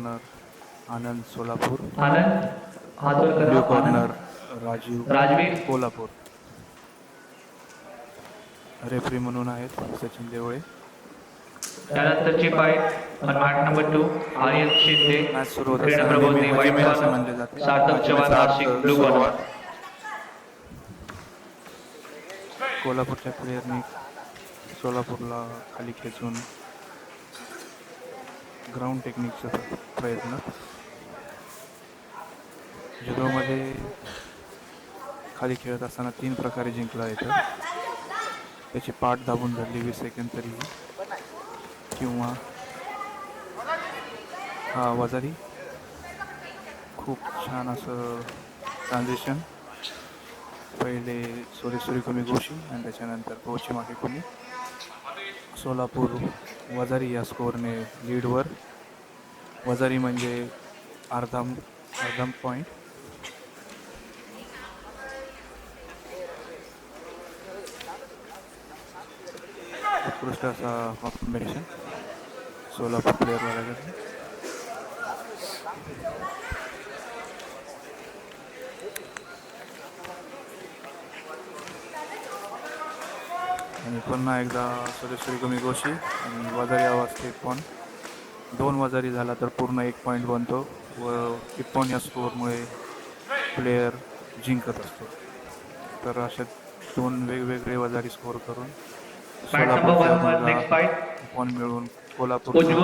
Corner आनंद सोलापूर, आनंद हात वर blue करा. कॉर्नर आनंद राजीव राजवीर कोल्हापूर. रेफरी म्हणून आहेत सचिन देवळे. त्यानंतरची fight on mat number 2 Aryan Shinde match सुरू होत क्रीडा असताना नेहमी प्रबोधिनी व्हाईट हजिमे असे कॉर्नर, म्हणले जाते. सार्थक चव्हाण हजिमेचा नाशिक अर्थ ब्लू सुरुवात. कॉर्नर. कोल्हापूरच्या प्लेयरनी सोलापूरला खाली खेचून ग्राउंड टेक्निकचा प्रयत्न. जुडोमध्ये खाली खेळत असताना 3 प्रकारे जिंकला येतं. त्याची पाठ दाबून धरली 20 सेकंद तरीही, किंवा हा वजारी. खूप छान असं ट्रान्झिशन. पहिले सोरेश्वरी कमी गोशी आणि त्याच्यानंतर पोची मागे कुमी. सोलापूर वजारी या स्कोअरने लीडवर. वजारी म्हणजे अर्धा पॉईंट. उत्कृष्ट असा कॉम्बिनेशन सोलापूर प्लेअरला लागत. आणि पुन्हा एकदा सुरेश्वरी कमी गोशी आणि वजारी आवाज टिप्पण. 2 वजारी झाला तर पूर्ण 1 पॉईंट बनतो व टिप्पण या स्कोअरमुळे प्लेयर जिंकत असतो. तर अशा 2 वेगवेगळे वजारी स्कोअर करून मॅट नंबर 1 सोलापूरचा वर मुलगा नेक्स्ट फाईट पॉईंट मिळवून कोल्हापूरचा